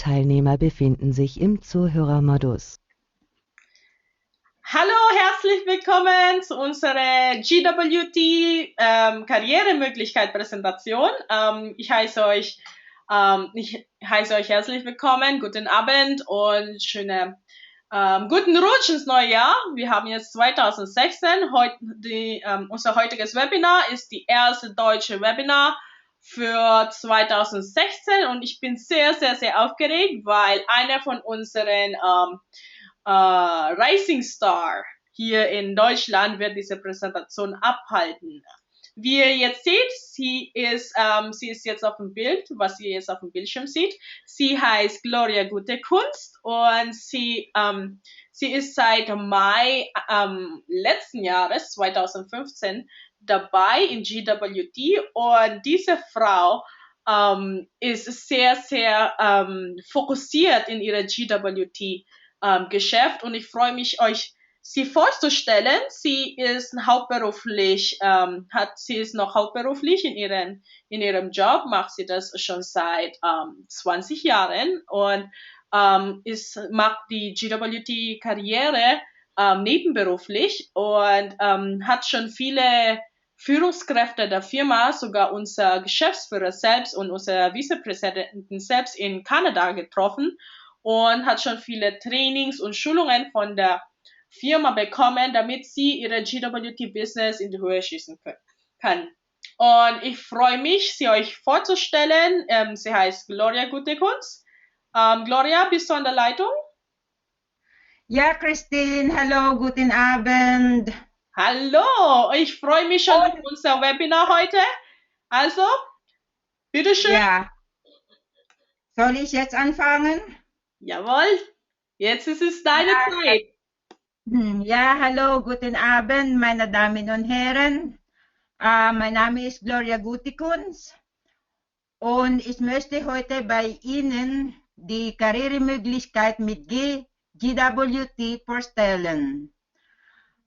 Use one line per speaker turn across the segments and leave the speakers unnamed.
Teilnehmer befinden sich im Zuhörermodus.
Hallo, herzlich willkommen zu unserer GWT Karrieremöglichkeit Präsentation. Ich heiße euch herzlich willkommen, guten Abend und guten Rutsch ins neue Jahr. Wir haben jetzt 2016. Unser heutiges Webinar ist die erste deutsche Webinar für 2016 und ich bin sehr, sehr, sehr aufgeregt, weil einer von unseren Rising Star hier in Deutschland wird diese Präsentation abhalten. Wie ihr jetzt seht, sie ist jetzt auf dem Bild, was ihr jetzt auf dem Bildschirm seht. Sie heißt Gloria Gute-Kunst und sie ist seit Mai letzten Jahres, 2015, dabei in GWT und diese Frau ist sehr, sehr fokussiert in ihrer GWT Geschäft und ich freue mich, euch sie vorzustellen. Sie ist hauptberuflich, noch hauptberuflich in ihrem Job, macht sie das schon seit 20 Jahren und macht die GWT-Karriere nebenberuflich und hat schon viele Führungskräfte der Firma, sogar unser Geschäftsführer selbst und unser Vizepräsidenten selbst in Kanada getroffen und hat schon viele Trainings und Schulungen von der Firma bekommen, damit sie ihre GWT-Business in die Höhe schießen kann. Und ich freue mich, sie euch vorzustellen. Sie heißt Gloria Gutekunst. Gloria, bist du an der Leitung?
Ja, Christine, hallo, guten Abend.
Hallo, ich freue mich schon auf unser Webinar heute. Also, bitteschön.
Ja, soll ich jetzt anfangen?
Jawohl, jetzt ist es deine Zeit.
Ja, hallo, guten Abend, meine Damen und Herren. Mein Name ist Gloria Gutikuns und ich möchte heute bei Ihnen die Karrieremöglichkeit mit GWT vorstellen.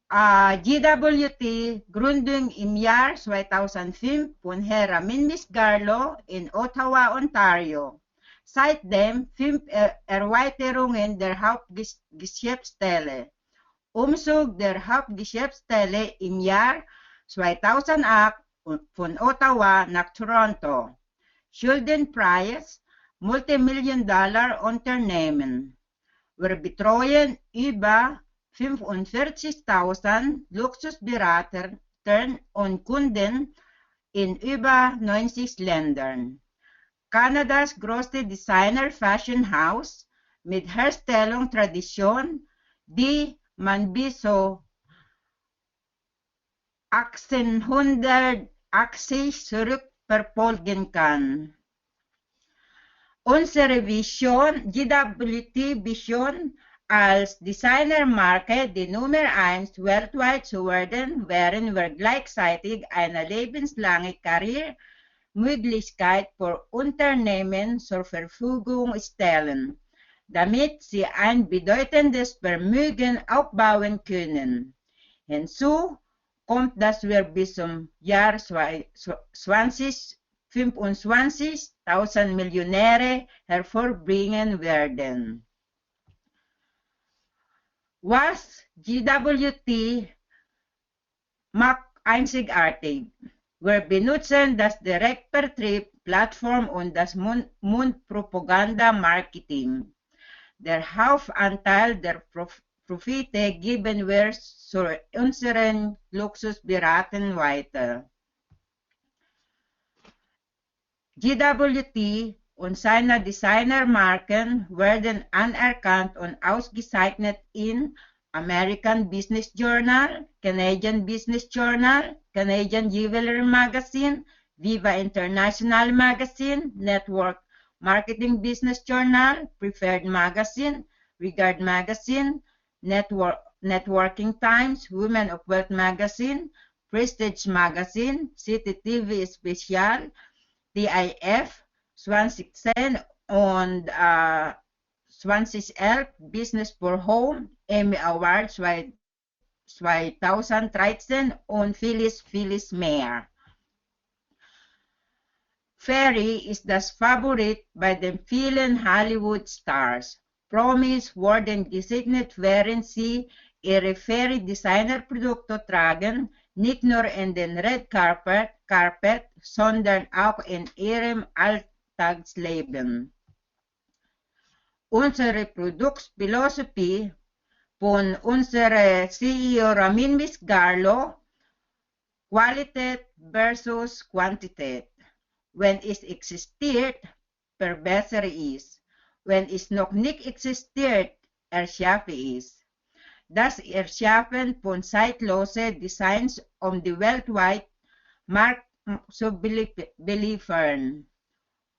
GWT, Gründung im Jahr 2005 von Herr Ramin Garlo in Ottawa, Ontario. Seitdem 5 Erweiterungen der Hauptgeschäftsstelle. Umzug der Hauptgeschäftsstelle im Jahr 2008 von Ottawa nach Toronto. Schuldenpreis, Multimillion-Dollar-Unternehmen. Wir betreuen über 45.000 Luxusberater und Kunden in über 90 Ländern. Kanadas größte Designer-Fashion-Haus mit Herstellung-Tradition, die man bis zu 1880 zurückverfolgen kann. Unsere Vision, GWT-Vision, als Designermarke die Nummer 1 weltweit zu werden, während wir gleichzeitig eine lebenslange Karrieremöglichkeit für Unternehmen zur Verfügung stellen, damit sie ein bedeutendes Vermögen aufbauen können. Hinzu kommt, dass wir bis zum Jahr 2025 1000 Millionäre hervorbringen werden. Was GWT macht einzigartig? Wir benutzen das Direktvertrieb, Plattform und das Mundpropaganda-Marketing. Der Hauptanteil der Profite geben wir zu unseren Luxusberatern weiter. GWT und seine Designermarken werden anerkannt und ausgezeichnet in American Business Journal, Canadian Business Journal, Canadian Jewelry Magazine, Viva International Magazine, Network Marketing Business Journal, Preferred Magazine, Regard Magazine, Networking Times, Women of Wealth Magazine, Prestige Magazine, City TV Special, DIF 2010 und 2011 Business for Home, Emmy Awards 2013 und Phyllis Mayer. Ferry ist das Favorit bei den vielen Hollywood-Stars. Promis wurden gesegnet, während sie ihre Ferry-Designer-Produkte tragen, nicht nur in den Red Carpet, sondern auch in ihrem Alltagsleben. Unsere Produktphilosophie von unserem CEO Ramin Misgarlo, Qualität versus Quantität. Wenn es existiert, verbessere es. Wenn es noch nicht existiert, erschaffe es. Das Erschaffen von zeitlosen Designs, um die weltweiten Markt zu beliefern.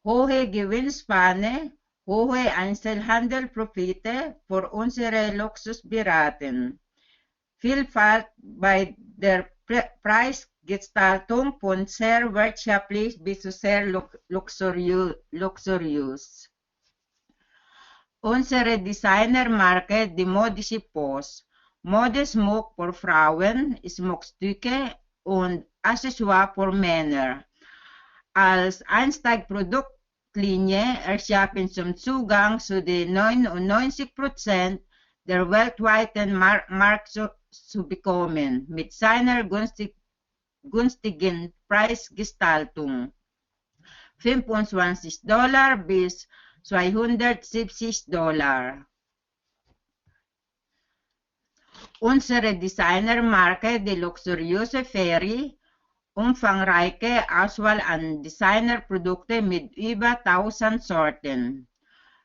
Hohe Gewinnspanne, hohe Einzelhandelprofite für unsere Luxusberaten. Vielfalt bei der Preisgestaltung von sehr wirtschaftlich bis zu sehr luxuriös. Unsere Designermarke, die modische Pose, Modesmog für Frauen, Smogstücke und Accessoire für Männer. Als Einsteigproduktlinie erschaffen zum Zugang zu den 99% der weltweiten Markt zu bekommen, mit seiner günstigen Preisgestaltung. $25 bis $270. Unsere Designermarke, die luxuriöse Ferry, umfangreiche Auswahl an Designerprodukten mit über 1000 Sorten.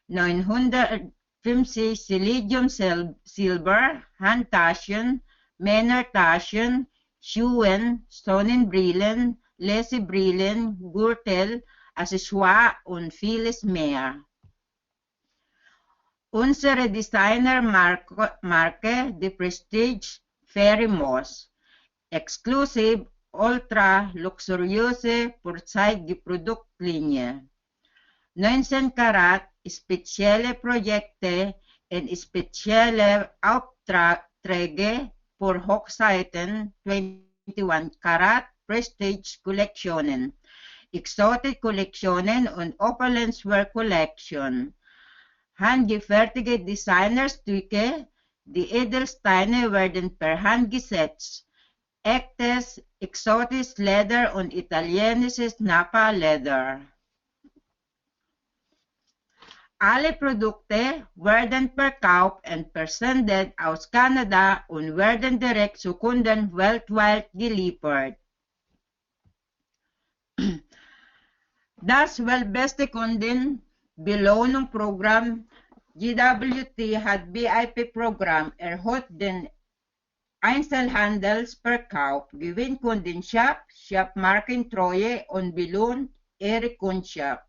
950 Selenium Silber, Handtaschen, Männertaschen, Schuhen, Sonnenbrillen, Lesebrillen, Gürtel, Accessoire und vieles mehr. Unsere Designermarke, die Prestige Ferry Moss, exklusiv ultra luxuriöse Vorzeigproduktlinie. 19 Karat spezielle Projekte und spezielle Aufträge für Hochzeiten, 21 Karat Prestige Kollektionen, Exotic Kollektionen und Opulence Wear Collection. Handgefertigte Designerstücke, die Edelsteine werden per Hand gesetzt. Echtes, exotisches Leder und italienisches Napa-Leder. Alle Produkte werden verkauft und versendet aus Kanada und werden direkt zu Kunden weltweit geliefert. Das weltbeste Kundenbelohnungsprogramm GWT hat VIP-Programm erhöht den Einzelhandelsverkauf, gewinnt Kundenschaft, schafft Markentreue und belohnt ihre Kundschaft.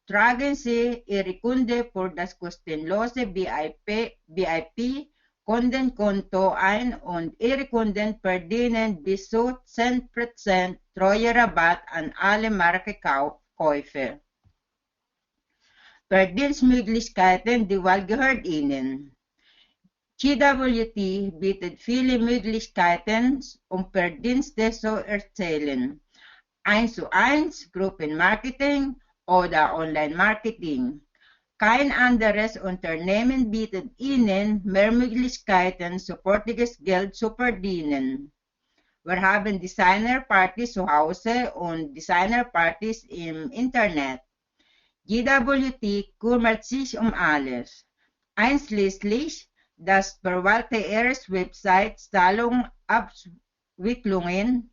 Tragen Sie Ihre Kunde für das kostenlose VIP-Kundenkonto ein und Ihre Kunden verdienen bis zu 10% Treuerabatt an alle Markenkäufe. Verdienstmöglichkeiten, die Wahl gehört Ihnen. GWT bietet viele Möglichkeiten, um Verdienste zu erzielen. 1:1 Gruppenmarketing oder Online-Marketing. Kein anderes Unternehmen bietet Ihnen mehr Möglichkeiten, sofortiges Geld zu verdienen. Wir haben Designerpartys zu Hause und Designerpartys im Internet. GWT kümmert sich um alles, einschließlich das Verwalten Ihres Websites, Zahlungsabwicklungen,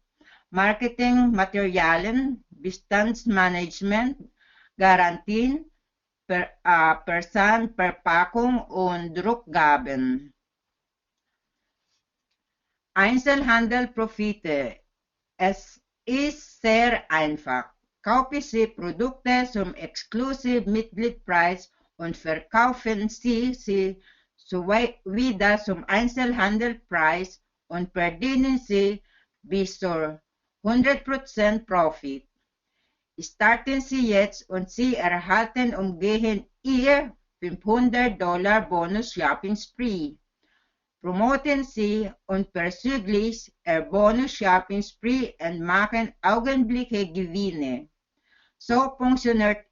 Marketingmaterialien, Bestandsmanagement, Garantien, Versandverpackung und Druckgaben. Einzelhandelprofite. Es ist sehr einfach. Kaufen Sie Produkte zum Exklusiv-Mitgliedpreis und verkaufen Sie sie wieder zum Einzelhandelpreis und verdienen Sie bis zu 100% Profit. Starten Sie jetzt und Sie erhalten umgehend Ihr $500 Bonus-Shopping-Spree. Promoten Sie unverzüglich Ihr Bonus-Shopping-Spree und machen augenblickliche Gewinne. So funktioniert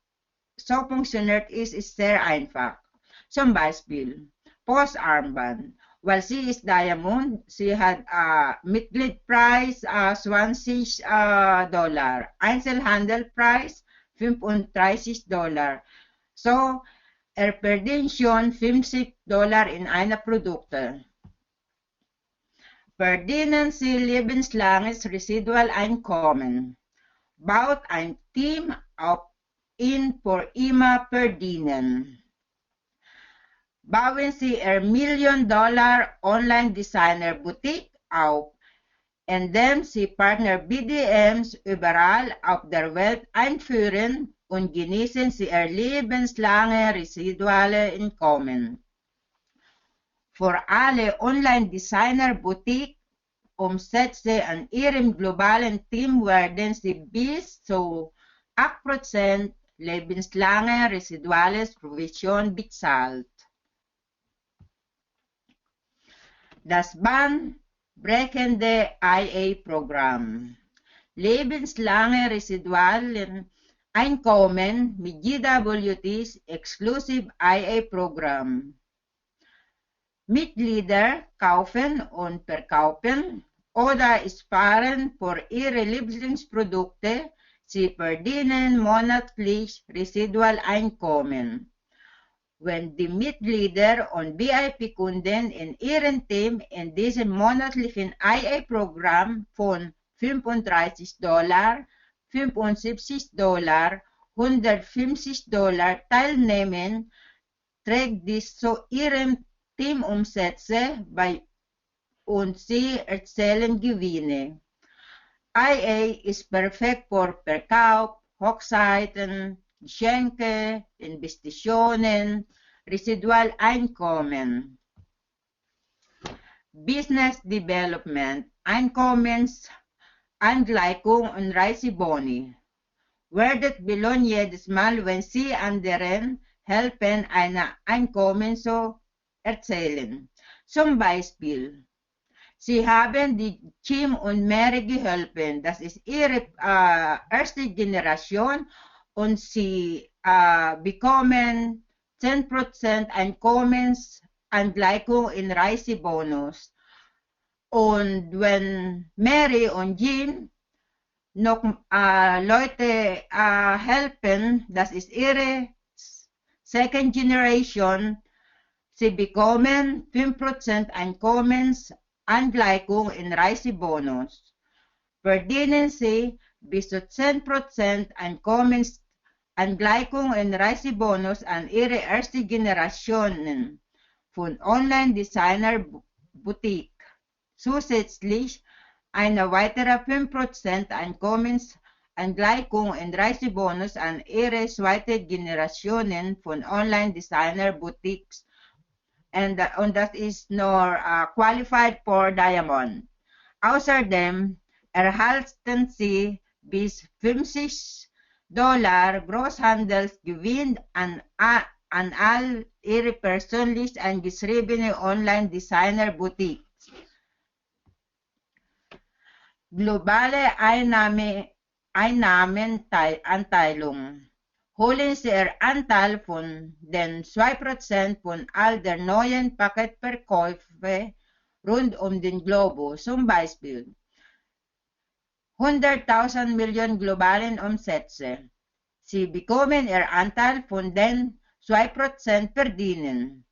es ist sehr einfach. Zum Beispiel Postarmband. Weil sie ist Diamond, sie hat Mitgliedpreis $20, Einzelhandelpreis $35. So, verdient schon $50 in einer Produkte. Verdienen sie lebenslanges Residualeinkommen. Baut ein Team auf ihn für immer verdienen. Bauen Sie Ihr $1-Million Online-Designer-Boutique auf, indem Sie Partner BDMs überall auf der Welt einführen und genießen Sie Ihr lebenslange residuale Einkommen. Für alle Online-Designer-Boutique-Umsätze an Ihrem globalen Team werden Sie bis zu 8% lebenslange residuales Provision bezahlt. Das bahnbrechende IA-Programm. Lebenslange residualen Einkommen mit GWTs Exclusive IA-Programm. Mitglieder kaufen und verkaufen oder sparen für ihre Lieblingsprodukte. Sie verdienen monatlich Residualeinkommen. Wenn die Mitglieder und VIP-Kunden in ihrem Team in diesem monatlichen IA-Programm von $35, $75, $150 teilnehmen, trägt dies zu ihrem Teamumsätze bei und sie erzählen Gewinne. IA ist perfekt für Verkauf, Hochzeiten, Geschenke, Investitionen, Residualeinkommen. Business Development, Einkommensangleichung und Reiseboni. Werdet belohnt jedes Mal, wenn Sie anderen helfen, ein Einkommen zu erzielen. Zum Beispiel, Sie haben die Kim und Mary geholfen. Das ist Ihre erste Generation. Und sie bekommen 10% Einkommensangleichung in Reisebonus. Und wenn Mary und Jean noch Leute helfen, das ist ihre Second Generation, sie bekommen 5% Einkommensangleichung in Reisebonus. Verdienen sie bis zu 10% Einkommensangleichung in Reisebonus an ihre erste Generationen von Online-Designer-Boutique. Zusätzlich eine weitere 5% Einkommensangleichung in Reisebonus an ihre zweite Generationen von Online-Designer-Boutiques. Und das ist nur qualified for Diamond. Außerdem erhalten sie bis $50 Großhandelsgewinn an all ihre persönlich eingeschriebene Online-Designer-Boutiques. Globale Einnahmenanteilung. Holen Sie Ihren Anteil von den 2% von all der neuen Paketverkäufe rund um den Globus, zum Beispiel 100.000 Millionen globalen Umsätze. Sie bekommen Ihren Anteil von den 2% verdienen.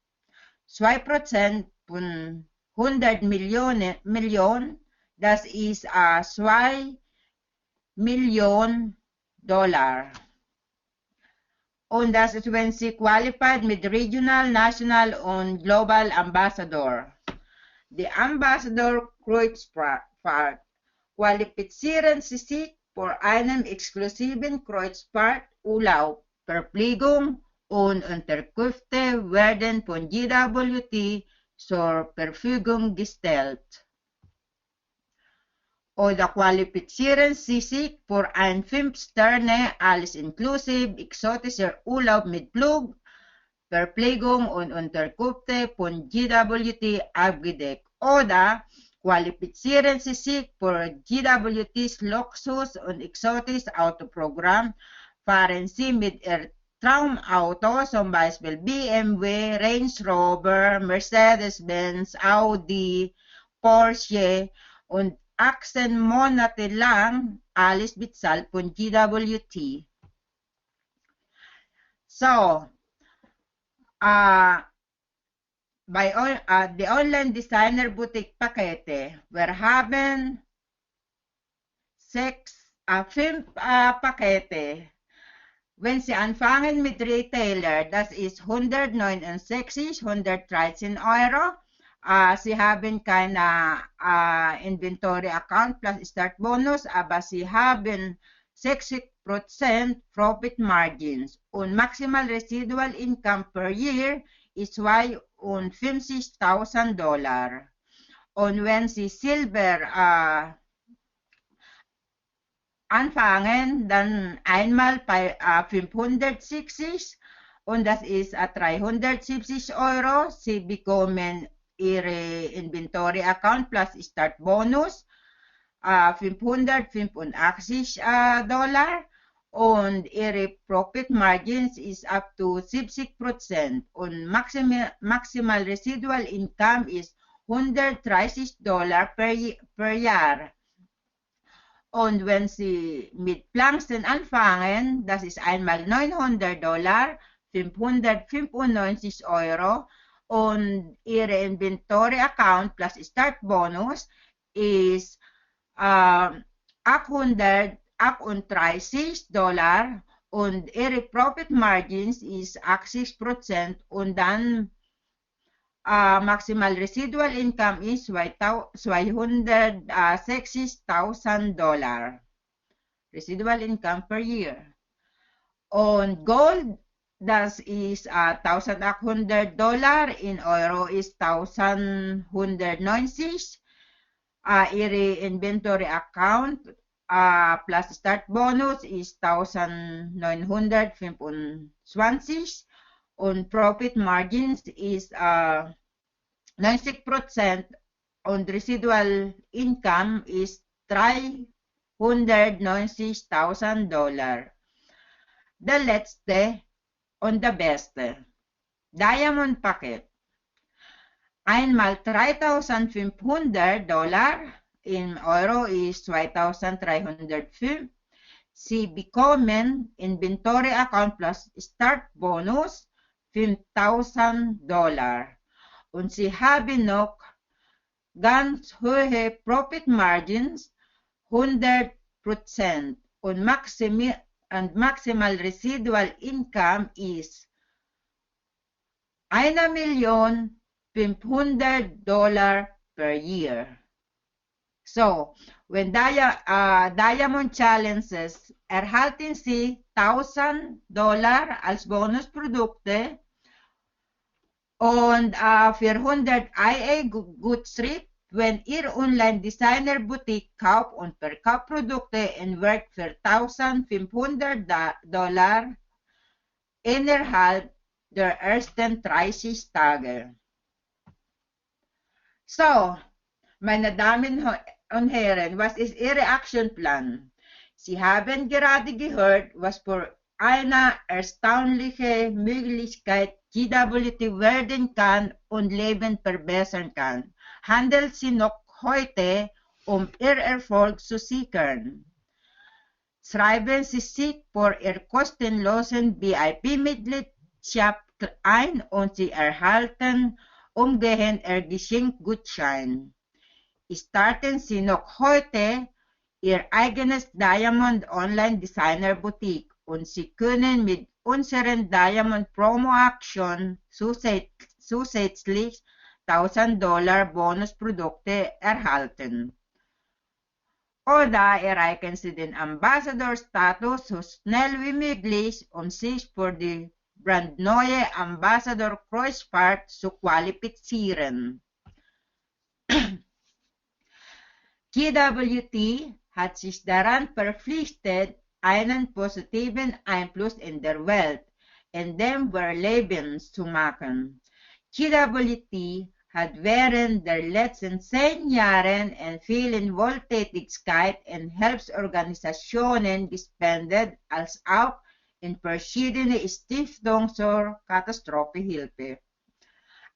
2% von 100 Millionen, das ist $2 Millionen. Und das ist, wenn Sie qualified mit Regional, National und Global Ambassador. Die Ambassador Kreuzfahrt. Qualifizieren Sie sich für einen exklusiven Kreuzfahrturlaub. Verpflegung und Unterkünfte werden von GWT zur Verfügung gestellt. Oder qualifizieren Sie sich für ein 5-Sterne alles inklusive exotischer Urlaub mit Flug, Verpflegung und Unterkünfte von GWT abgedeckt. Oder qualifizieren Sie sich für GWTs Luxus- und Exotis Autoprogramm fahren Sie mit Ihr Traumauto, zum Beispiel BMW, Range Rover, Mercedes-Benz, Audi, Porsche und 18 Monate lang alles bezahlt von GWT. So, bei the Online Designer Boutique Pakete, wir haben 5 Pakete. Wenn Sie anfangen mit Retailer, das ist 169, 113 Euro. Sie haben keine Inventory-Account plus Start-Bonus, aber Sie haben 60% Profit Margins und Maximal Residual Income per Year ist $52,000. Und wenn Sie Silver anfangen, dann einmal bei 560 und das ist 370 Euro. Sie bekommen Ihre Inventory Account plus Start Bonus $585 und Ihre Profit Margins ist up to 70% und Maximal Residual Income ist $130 per Jahr. Und wenn Sie mit Planksten anfangen, das ist einmal $900, 595 Euro und Ihre Inventory Account plus Start Bonus ist $838 und Ihre Profit Margins ist 80% und dann Maximal Residual Income is $260,000 Residual Income per Year. Und Gold, das ist $1,800, in Euro ist 1,190. Ihre Inventory Account plus Start Bonus ist 1,925 und Profit Margins ist 90% und Residual Income ist $390,000. Der letzte und der beste, Diamond Packet. Einmal $3,500, in Euro ist 2,305. Sie bekommen Inventory Account plus Start Bonus $5,000 und Sie haben noch ganz hohe Profit Margins 100% und Maximal Residual Income ist $1,500,000 per year. So, when Diamond Challenges erhalten Sie $1,000 als Bonusprodukte und für 100 IA Gutschrift, wenn Ihr Online-Designer Boutique kauft und verkauft Produkte in Wert für $1,500 innerhalb der ersten 30 Tage. So, meine Damen und Herren, was ist Ihr Actionplan? Sie haben gerade gehört, was für eine erstaunliche Möglichkeit GWT werden kann und Leben verbessern kann. Handeln Sie noch heute, um Ihr Erfolg zu sichern. Schreiben Sie sich für Ihr kostenlosen VIP-Mitgliedschaft ein und Sie erhalten umgehend Ihr Geschenkgutschein. Starten Sie noch heute Ihr eigenes Diamond Online Designer Boutique und Sie können mit unseren Diamond Promo Action zusätzlich $1,000 Bonusprodukte erhalten. Oder erreichen Sie den Ambassador-Status so schnell wie möglich, um sich für die brandneue Ambassador-Kreuzfahrt zu qualifizieren. GWT hat sich daran verpflichtet, einen positiven Einfluss in der Welt, in dem wir leben, zu machen. GWT hat während der letzten 10 Jahren in vielen Wohltätigkeit in Hilfsorganisationen gespendet, als auch in verschiedene Stiftung zur Katastrophenhilfe.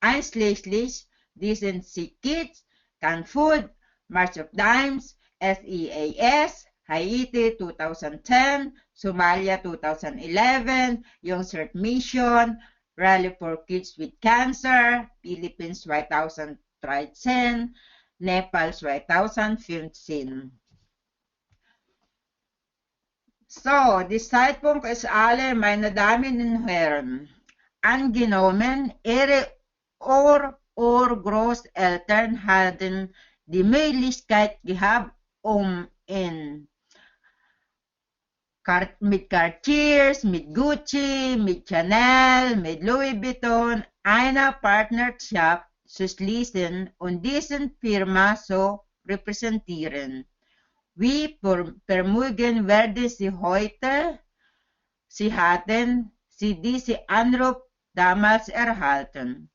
Einschließlich diesen Kids, Can Food, March of Dimes, SEAS, Haiti 2010, Somalia 2011, Young's Earth Mission, Rally for Kids with Cancer, Philippines 2013, Nepal 2015. So, die Zeitpunkt ist alle, meine Damen und Herren. Angenommen, Ihre Urgroßeltern hatten die Möglichkeit gehabt, mit Cartier, mit Gucci, mit Chanel, mit Louis Vuitton eine Partnerschaft zu schließen und diesen Firma zu repräsentieren. Wie vermögen werden Sie heute? Sie hatten Sie diesen Anruf damals erhalten.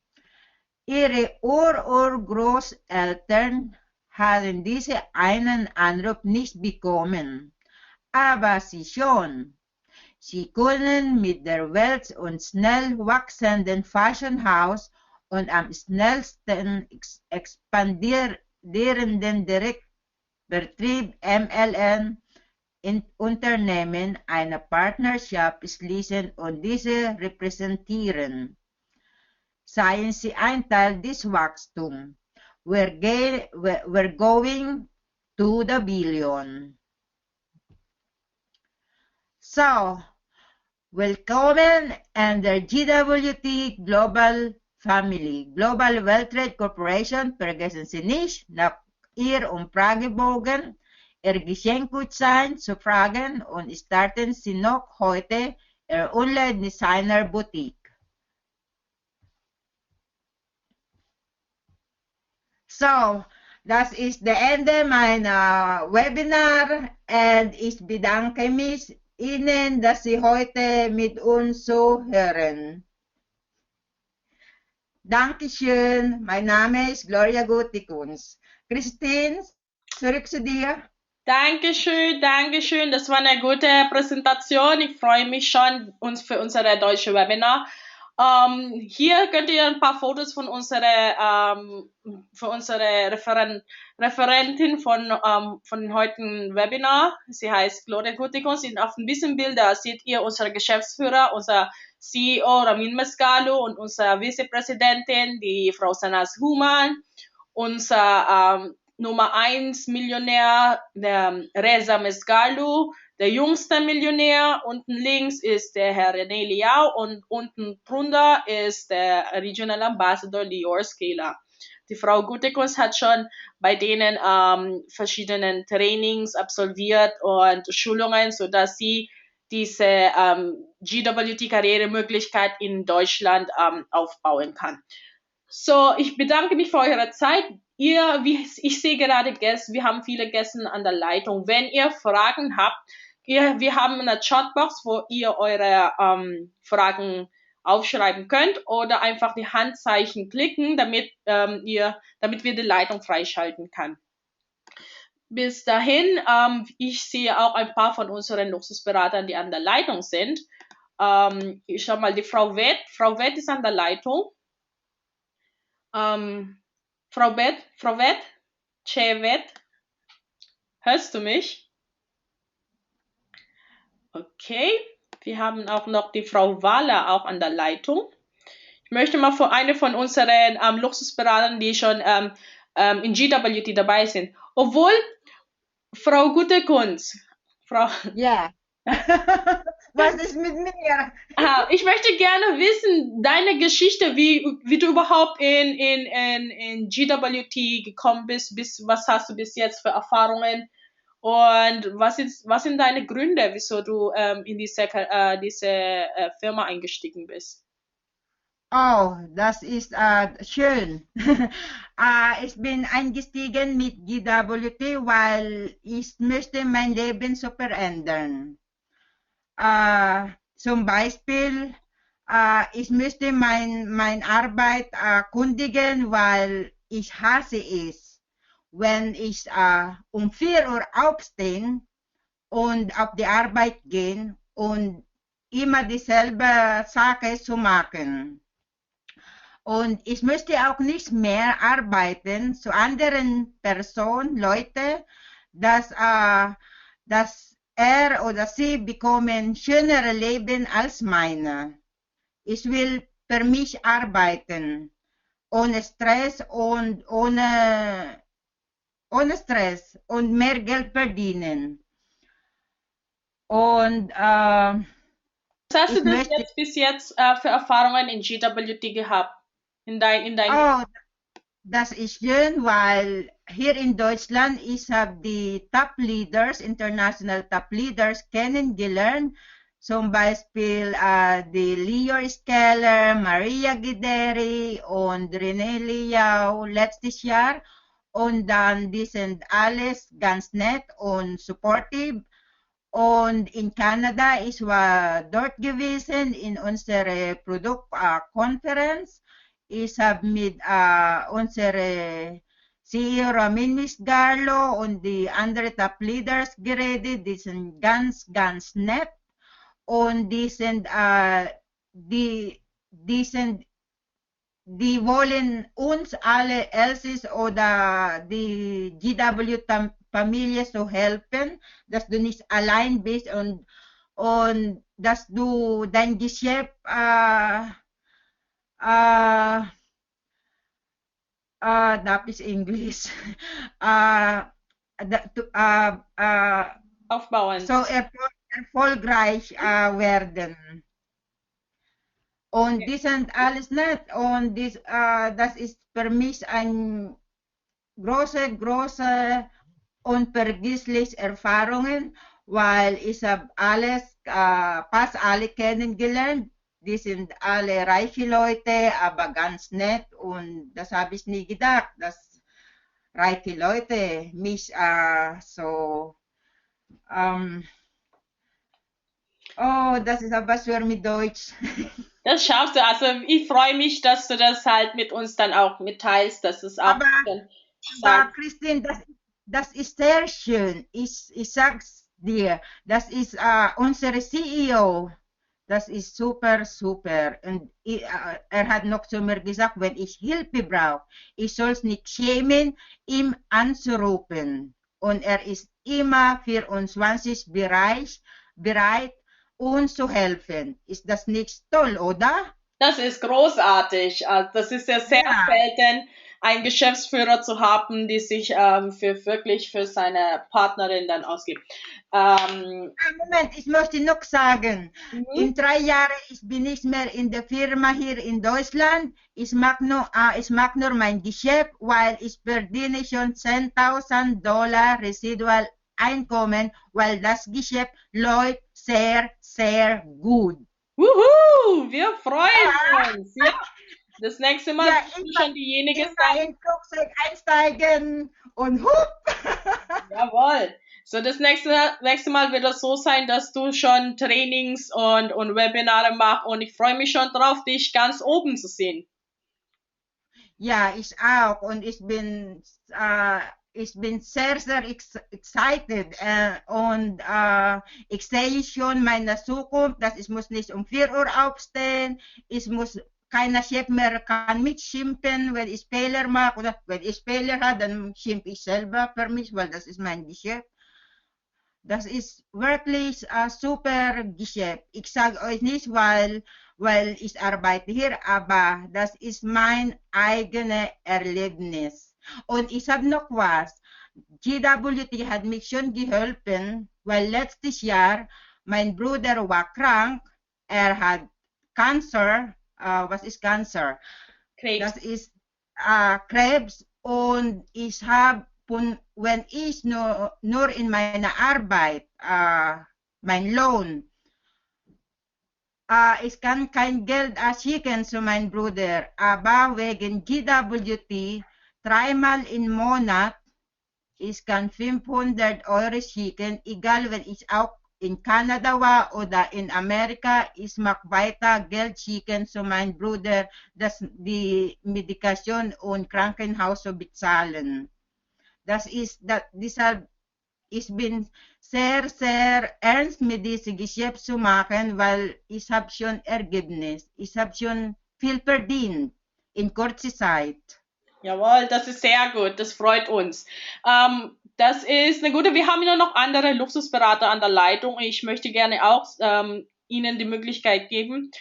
Ihre Urgroßeltern haben diesen einen Anruf nicht bekommen, aber Sie schon. Sie können mit der Welt und schnell wachsenden Fashionhaus und am schnellsten expandierenden Direktvertrieb MLM Unternehmen eine Partnerschaft schließen und diese repräsentieren. Seien Sie ein Teil des Wachstums. We're going to the billion. So, willkommen in der GWT Global Family. Global World Trade Corporation, vergessen Sie nicht, nach Ihr Umfragebogen Ihr Geschenkgutschein zu fragen und starten Sie noch heute Ihr Online-Designer Boutique. So, das ist das Ende meiner Webinar und ich bedanke mich Ihnen, dass Sie heute mit uns zuhören. Dankeschön, mein Name ist Gloria Gutikuns. Christine, zurück zu dir.
Dankeschön, Dankeschön. Das war eine gute Präsentation. Ich freue mich schon für unser deutsche Webinar. Hier könnt ihr ein paar Fotos von unserer Referentin von heutigen Webinar. Sie heißt Gloria Gutikuns. Auf diesem Bild seht ihr unsere Geschäftsführer, unser CEO Ramin Mescalo und unsere Vizepräsidentin, die Frau Sanas Human, unser Nummer 1 Millionär, der Reza Mescalo, der jüngste Millionär. Unten links ist der Herr René Liao und unten drunter ist der Regional Ambassador Lior Skela. Die Frau Gutikuns hat schon bei denen verschiedenen Trainings absolviert und Schulungen, sodass sie diese GWT-Karrieremöglichkeit in Deutschland aufbauen kann. So, ich bedanke mich für eure Zeit. Ich sehe gerade Gäste, wir haben viele Gäste an der Leitung. Wenn ihr Fragen habt, wir haben eine Chatbox, wo ihr eure Fragen aufschreiben könnt oder einfach die Handzeichen klicken, damit wir die Leitung freischalten können. Bis dahin, ich sehe auch ein paar von unseren Luxusberatern, die an der Leitung sind. Ich schau mal, die Frau Wett. Frau Wett ist an der Leitung. Frau Wett, Che Wett, hörst du mich? Okay, wir haben auch noch die Frau Wahler auch an der Leitung. Ich möchte mal für eine von unseren Luxusberatern, die schon in GWT dabei sind. Obwohl, Frau Gutikuns,
Ja. Was ist mit mir?
Ich möchte gerne wissen, deine Geschichte, wie du überhaupt in GWT gekommen bist, was hast du bis jetzt für Erfahrungen und was sind deine Gründe, wieso du in diese Firma eingestiegen bist?
Oh, das ist schön. Ich bin eingestiegen mit GWT, weil ich möchte mein Leben so verändern. Zum Beispiel, ich möchte meine Arbeit kündigen, weil ich hasse es, wenn ich um 4 Uhr aufstehe und auf die Arbeit gehe und immer dieselbe Sache zu machen. Und ich möchte auch nicht mehr arbeiten zu anderen Personen, Leute, dass er oder sie bekommen schönere Leben als meine. Ich will für mich arbeiten, ohne Stress und ohne Stress und mehr Geld verdienen. Und
Was hast du
ich
das
möchte,
jetzt bis jetzt für Erfahrungen in GWT gehabt? In dein
oh, das ist schön, weil hier in Deutschland, ich habe die Top Leaders, international Top Leaders kennengelernt. Zum Beispiel die Leo Skeller, Maria Gideri und René Liao letztes Jahr. Und dann, die sind alles ganz nett und supportive. Und in Kanada, ich war dort gewesen in unserer Produktkonferenz. Ich habe mit unserer CEO Ramin Misgarlo und die anderen Top Leaders geredet. Die sind ganz, ganz nett. Und die wollen uns alle Elsis oder die GW-Familie so helfen, dass du nicht allein bist und dass du dein Geschäft das ist Englisch,
aufbauen.
so erfolgreich werden. Und die sind alles nett und das ist für mich ein große, unvergessliche Erfahrungen, weil ich habe fast alle kennengelernt. Die sind alle reiche Leute, aber ganz nett und das habe ich nie gedacht, dass reiche Leute mich das ist aber schwer mit Deutsch.
Das schaffst du. Also ich freue mich, dass du das halt mit uns dann auch mitteilst, dass es auch
Aber Christine, das ist sehr schön. Ich sag's dir, das ist unsere CEO. Das ist super, super. Und er hat noch zu mir gesagt, wenn ich Hilfe brauche, ich soll es nicht schämen, ihm anzurufen. Und er ist immer 24 bereit, uns zu helfen. Ist das nicht toll, oder?
Das ist großartig. Also das ist ja sehr selten, einen Geschäftsführer zu haben, die sich wirklich für seine Partnerin dann ausgibt.
Moment, ich möchte noch sagen, in 3 Jahren ich bin nicht mehr in der Firma hier in Deutschland. Ich mag nur mein Geschäft, weil ich verdiene schon $10.000 Residual Einkommen, weil das Geschäft läuft sehr, sehr gut.
Wuhu, wir freuen uns. Ja. Das nächste Mal
ja,
ich schon diejenige sein.
In Flugzeug einsteigen und hup.
Jawohl. So, das nächste Mal wird es so sein, dass du schon Trainings und Webinare machst und ich freue mich schon drauf, dich ganz oben zu sehen.
Ja, ich auch und ich bin sehr, sehr excited und ich sehe schon meine Zukunft, dass ich muss nicht um 4 Uhr aufstehen, keiner Chef mehr kann mitschimpfen, wenn ich Fehler mache oder wenn ich Fehler habe, dann schimpfe ich selber für mich, weil das ist mein Geschäft. Das ist wirklich ein super Geschäft. Ich sage euch nicht, weil ich arbeite hier, aber das ist mein eigenes Erlebnis. Und ich habe noch was. GWT hat mich schon geholfen, weil letztes Jahr mein Bruder war krank. Er hat Cancer. Was ist Cancer?
Krebs.
Das ist Krebs und ich habe, wenn ich nur in meiner Arbeit, mein Lohn, ich kann kein Geld schicken zu meinem Bruder, aber wegen GWT 3-mal im Monat, ich kann 500 Euro schicken, egal wenn ich auch in Kanada war oder in Amerika, ich mag weiter Geld schicken zu meinem Bruder, dass die Medikation und Krankenhaus zu bezahlen. Deshalb ich bin sehr, sehr ernst mit diesem Geschäft zu machen, weil ich habe schon Ergebnis. Ich habe schon viel verdient in kurzer Zeit.
Jawohl, das ist sehr gut, das freut uns. Das ist eine gute, wir haben ja noch andere Luxusberater an der Leitung. Ich möchte gerne auch Ihnen die Möglichkeit geben,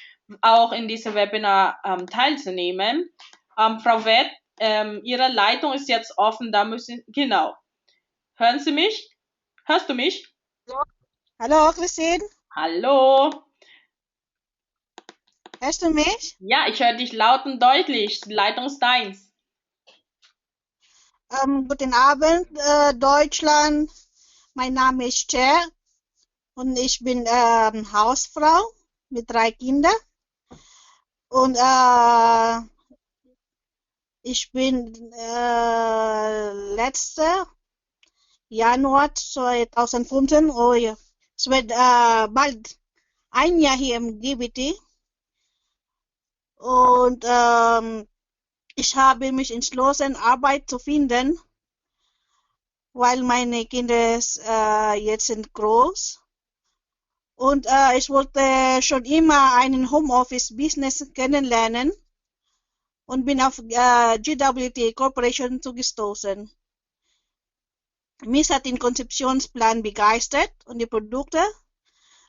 auch in diesem Webinar teilzunehmen. Frau Wett, Ihre Leitung ist jetzt offen, da müssen, genau. Hören Sie mich? Hörst du mich?
Hallo, Christine.
Hallo.
Hörst du mich?
Ja, ich höre dich laut und deutlich. Die Leitung ist deins.
Guten Abend, Deutschland. Mein Name ist Cher und ich bin Hausfrau mit 3 Kindern. Und ich bin letzte Januar 2015, oh ja, es wird bald ein Jahr hier im GBT. Und ich habe mich entschlossen, Arbeit zu finden, weil meine Kinder jetzt sind groß. Und ich wollte schon immer einen Homeoffice-Business kennenlernen und bin auf GWT Corporation zugestoßen. Mich hat den Konzeptionsplan begeistert und die Produkte.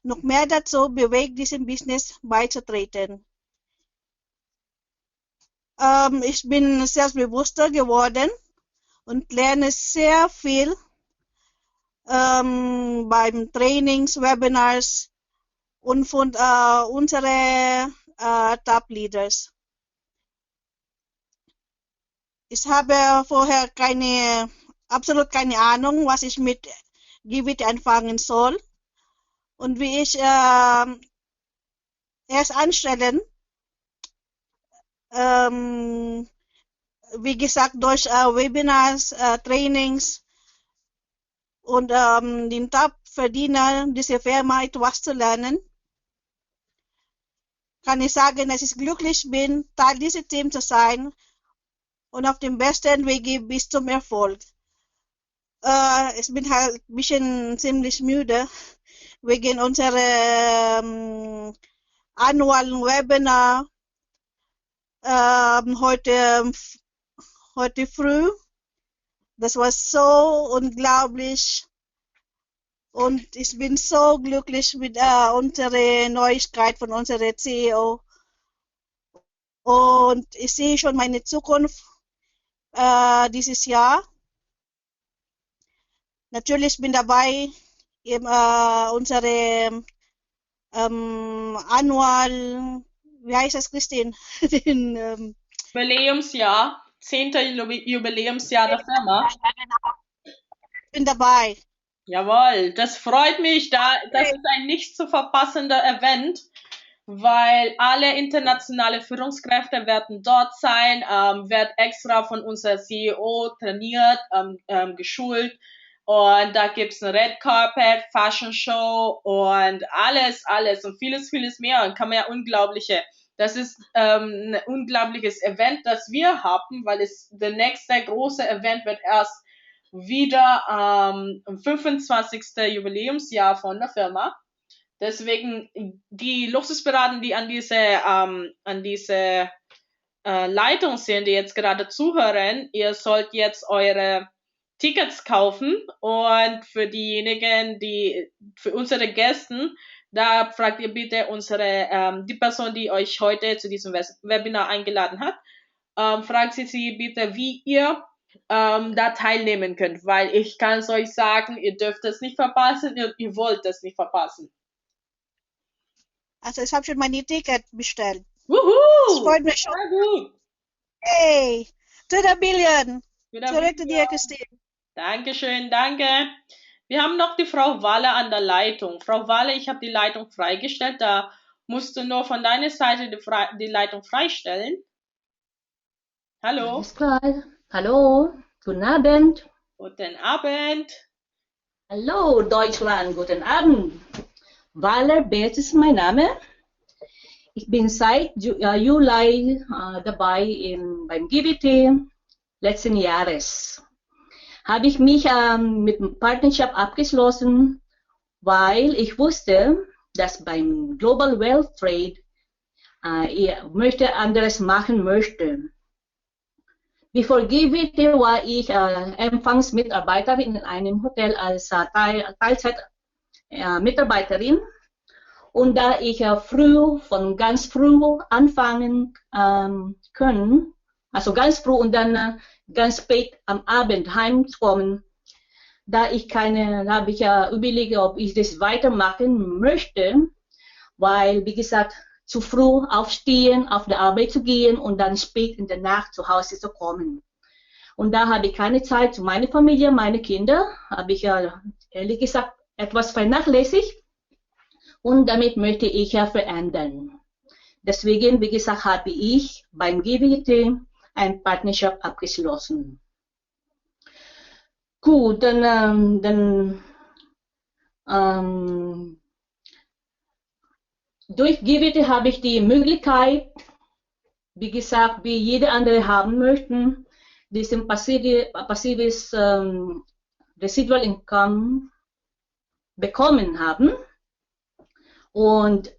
Noch mehr dazu bewegt, diesem Business beizutreten. Ich bin selbstbewusster geworden und lerne sehr viel beim Trainings, Webinars und von unseren Top-Leaders. Ich habe vorher absolut keine Ahnung, was ich mit GWT anfangen soll und wie ich erst anstellen. Wie gesagt, durch Webinars, Trainings und den Top-Verdiener dieser Firma etwas zu lernen, kann ich sagen, dass ich glücklich bin, Teil dieses Teams zu sein und auf dem besten Wege bis zum Erfolg. Ich bin halt ein bisschen ziemlich müde wegen unserer annualen Webinar heute früh. Das war so unglaublich und ich bin so glücklich mit unserer Neuigkeit von unserer CEO und ich sehe schon meine Zukunft dieses Jahr. Natürlich bin dabei unsere annual, wie heißt das, Christine? Den,
Jubiläumsjahr, 10. Jubiläumsjahr der Firma.
Ich bin dabei.
Jawohl, das freut mich. Das ist ein nicht zu verpassender Event, weil alle internationale Führungskräfte werden dort sein, wird extra von unserer CEO trainiert, geschult. Und da gibt's ein Red Carpet, Fashion Show und alles und vieles mehr. Und kann man ja das ist ein unglaubliches Event, das wir haben, weil der nächste große Event wird erst wieder am 25. Jubiläumsjahr von der Firma. Deswegen die Luxusberater, die an diese Leitung sind, die jetzt gerade zuhören, ihr sollt jetzt eure Tickets kaufen und für diejenigen, für unsere Gästen, da fragt ihr bitte die Person, die euch heute zu diesem Webinar eingeladen hat, fragt sie bitte, wie ihr da teilnehmen könnt, weil ich kann es euch sagen, ihr dürft es nicht verpassen, ihr wollt es nicht verpassen.
Also ich habe schon meine Ticket bestellt.
Wuhu!
Das freut mich schon.
Sehr gut.
Hey, to the billion. Zurück zu dir, Christine.
Dankeschön, danke. Wir haben noch die Frau Walle an der Leitung. Frau Walle, ich habe die Leitung freigestellt. Da musst du nur von deiner Seite die Leitung freistellen. Hallo.
Alles klar. Hallo. Guten Abend.
Guten Abend.
Hallo Deutschland. Guten Abend. Waller Beetz ist mein Name. Ich bin seit Juli dabei beim GWT letzten Jahres. habe ich mich mit dem Partnerschaft abgeschlossen, weil ich wusste, dass beim Global Wealth Trade ich anderes machen möchte. Bevor GWT war ich Empfangsmitarbeiterin in einem Hotel als Teilzeit-Mitarbeiterin. Und da ich ganz früh anfangen können, also ganz früh und dann ganz spät am Abend heimkommen, habe ich überlegt, ob ich das weitermachen möchte, weil, wie gesagt, zu früh aufstehen, auf die Arbeit zu gehen und dann spät in der Nacht zu Hause zu kommen. Und da habe ich keine Zeit für meine Familie, meine Kinder, habe ich ehrlich gesagt etwas vernachlässigt und damit möchte ich verändern. Deswegen, wie gesagt, habe ich beim GWT eine Partnerschaft abgeschlossen. Gut, durch GWT habe ich die Möglichkeit, wie gesagt, wie jede andere haben möchten, diesen passives Residual Income bekommen haben. Und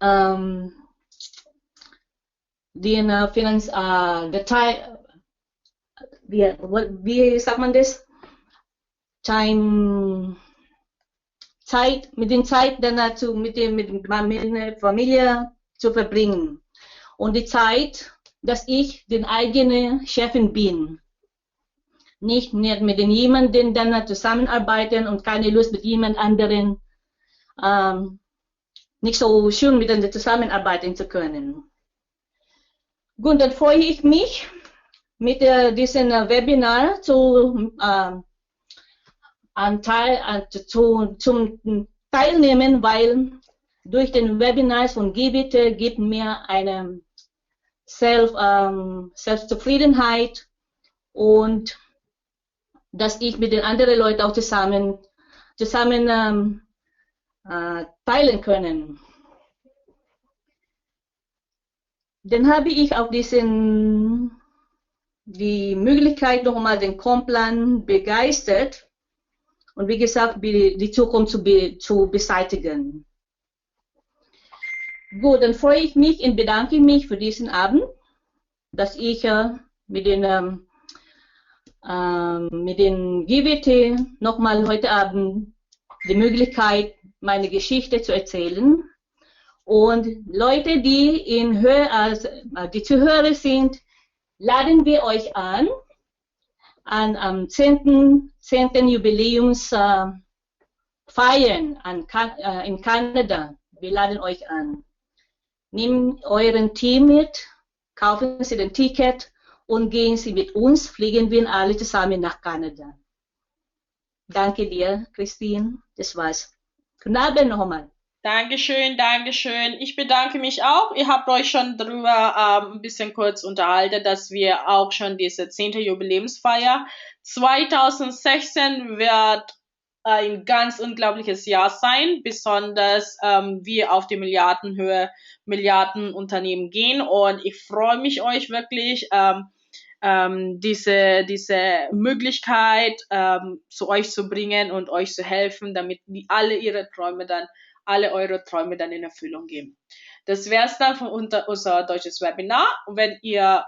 wie sagt man das? Zeit mit der Familie zu verbringen. Und die Zeit, dass ich den eigenen Chefin bin. Nicht mit jemandem dann zusammenarbeiten und keine Lust mit jemand anderen, nicht so schön miteinander zusammenarbeiten zu können. Gut, dann freue ich mich, mit diesem Webinar zum Teilnehmen, weil durch den Webinars von GWT gibt mir eine Selbstzufriedenheit und dass ich mit den anderen Leuten auch zusammen teilen können. Dann habe ich auch die Möglichkeit, nochmal den Komplan begeistert und wie gesagt, die Zukunft zu beseitigen. Gut, dann freue ich mich und bedanke mich für diesen Abend, dass ich mit den GWT nochmal heute Abend die Möglichkeit, meine Geschichte zu erzählen. Und Leute, die Zuhörer sind, laden wir euch an am 10. Jubiläums feiern in Kanada. Wir laden euch an. Nehmt euren Team mit, kaufen Sie den Ticket und gehen Sie mit uns, fliegen wir alle zusammen nach Kanada. Danke dir, Christine. Das war's. Guten Abend nochmal.
Dankeschön, Dankeschön. Ich bedanke mich auch. Ihr habt euch schon darüber ein bisschen kurz unterhalten, dass wir auch schon diese 10. Jubiläumsfeier 2016 wird ein ganz unglaubliches Jahr sein, besonders wir auf die Milliardenhöhe, Milliardenunternehmen gehen und ich freue mich euch wirklich, diese Möglichkeit zu euch zu bringen und euch zu helfen, damit alle eure Träume dann in Erfüllung gehen. Das wäre es dann von unser deutsches Webinar. Und wenn ihr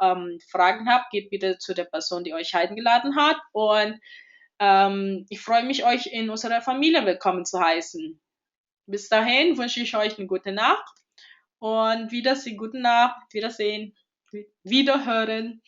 Fragen habt, geht bitte zu der Person, die euch eingeladen hat. Und ich freue mich, euch in unserer Familie willkommen zu heißen. Bis dahin wünsche ich euch eine gute Nacht und gute Nacht, Wiedersehen, Wiederhören.